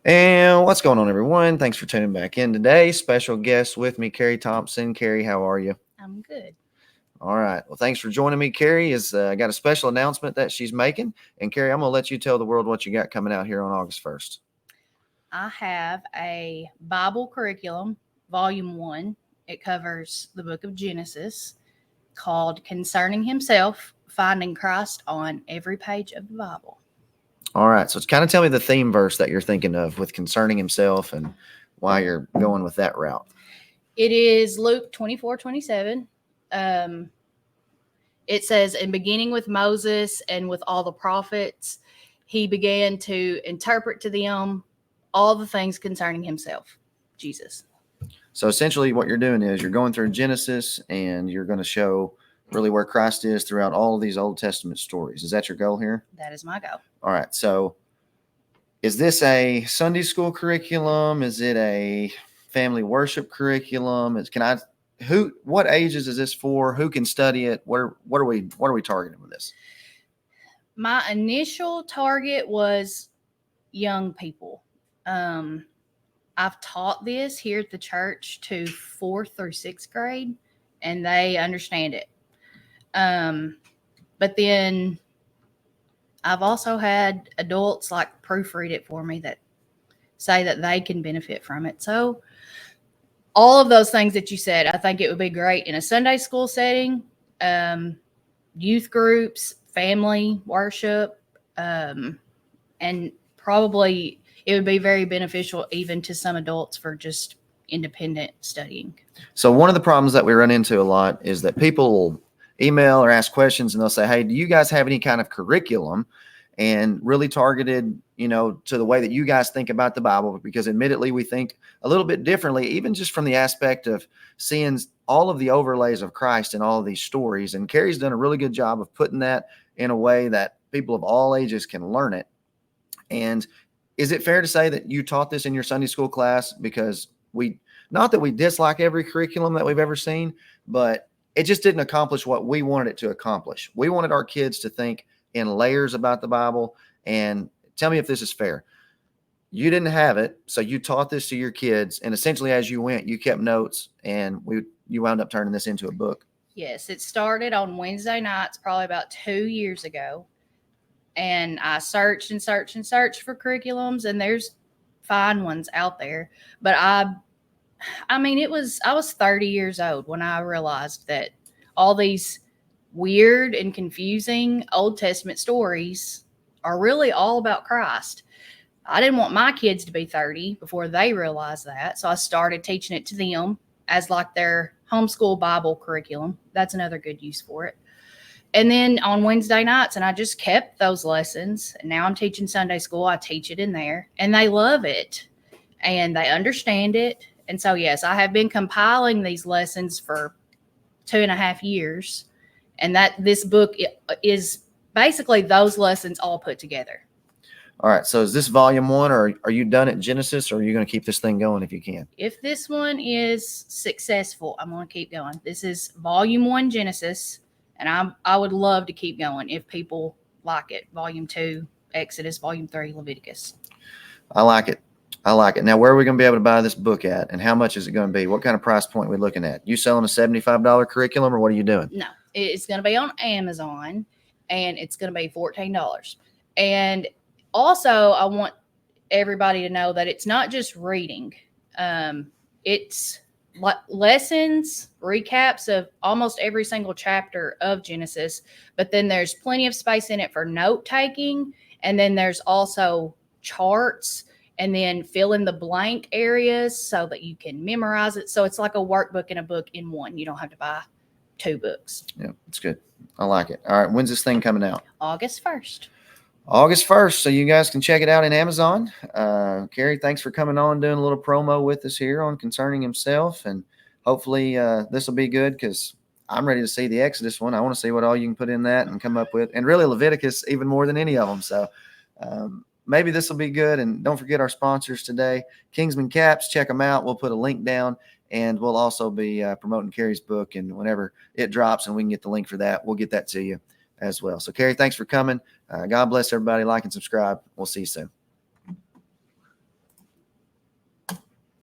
And what's going on, everyone? Thanks for tuning back in today. Special guest with me, Kerrie Thompson. Kerrie, how are you? I'm good. All right. Well, thanks for joining me. Kerrie has got a special announcement that she's making. And Kerrie, I'm going to let you tell the world what you got coming out here on August 1st. I have a Bible curriculum, Volume 1. It covers the book of Genesis, called Concerning Himself, Finding Christ on Every Page of the Bible. All right. So it's kind of tell me the theme verse that you're thinking of with concerning himself and why you're going with that route. It is Luke 24:27. It says, "In beginning with Moses and with all the prophets, he began to interpret to them all the things concerning himself, Jesus." So essentially, what you're doing is you're going through Genesis and you're going to show really where Christ is throughout all of these Old Testament stories. Is that your goal here? That is my goal. All right. So is this a Sunday school curriculum? Is it a family worship curriculum? What ages is this for? Who can study it? What are we targeting with this? My initial target was young people. I've taught this here at the church to 4th through 6th grade, and they understand it. But then I've also had adults like proofread it for me that say that they can benefit from it. So all of those things that you said, I think it would be great in a Sunday school setting, youth groups, family worship, and probably it would be very beneficial even to some adults for just independent studying. So one of the problems that we run into a lot is that people will email or ask questions and they'll say, hey, do you guys have any kind of curriculum and really targeted, to the way that you guys think about the Bible? Because admittedly, we think a little bit differently, even just from the aspect of seeing all of the overlays of Christ in all of these stories. And Kerrie's done a really good job of putting that in a way that people of all ages can learn it. And is it fair to say that you taught this in your Sunday school class? Because not that we dislike every curriculum that we've ever seen, but it just didn't accomplish what we wanted it to accomplish. We wanted our kids to think in layers about the Bible. And tell me if this is fair. You didn't have it, so you taught this to your kids, and essentially as you went, you kept notes, and you wound up turning this into a book. Yes, it started on Wednesday nights probably about 2 years ago. And I searched and searched and searched for curriculums, and there's fine ones out there. But I was 30 years old when I realized that all these weird and confusing Old Testament stories are really all about Christ. I didn't want my kids to be 30 before they realized that. So I started teaching it to them as like their homeschool Bible curriculum. That's another good use for it. And then on Wednesday nights, and I just kept those lessons. And now I'm teaching Sunday school. I teach it in there, and they love it, and they understand it. And so, yes, I have been compiling these lessons for 2.5 years, and that this book is basically those lessons all put together. All right. So is this volume 1, or are you done at Genesis, or are you going to keep this thing going if you can? If this one is successful, I'm going to keep going. This is volume 1 Genesis. And I would love to keep going if people like it. Volume 2, Exodus. Volume 3, Leviticus. I like it. Now, where are we going to be able to buy this book at, and how much is it going to be? What kind of price point are we looking at? You selling a $75 curriculum, or what are you doing? No, it's going to be on Amazon, and it's going to be $14. And also, I want everybody to know that it's not just reading. It's lessons, recaps of almost every single chapter of Genesis, but then there's plenty of space in it for note taking, and then there's also charts, and then fill in the blank areas so that you can memorize it. So it's like a workbook and a book in one. You don't have to buy 2 books. Yeah, it's good. I like it. All right, when's this thing coming out? August 1st. August 1st, so you guys can check it out in Amazon. Kerrie, thanks for coming on, doing a little promo with us here on Concerning Himself, and hopefully this will be good, because I'm ready to see the Exodus one. I want to see what all you can put in that and come up with, and really Leviticus even more than any of them. So maybe this will be good. And don't forget our sponsors today, Kingsman Caps. Check them out. We'll put a link down, and we'll also be promoting Kerrie's book, and whenever it drops and we can get the link for that, we'll get that to you as well. So Kerrie, thanks for coming. God bless everybody. Like and subscribe. We'll see you soon.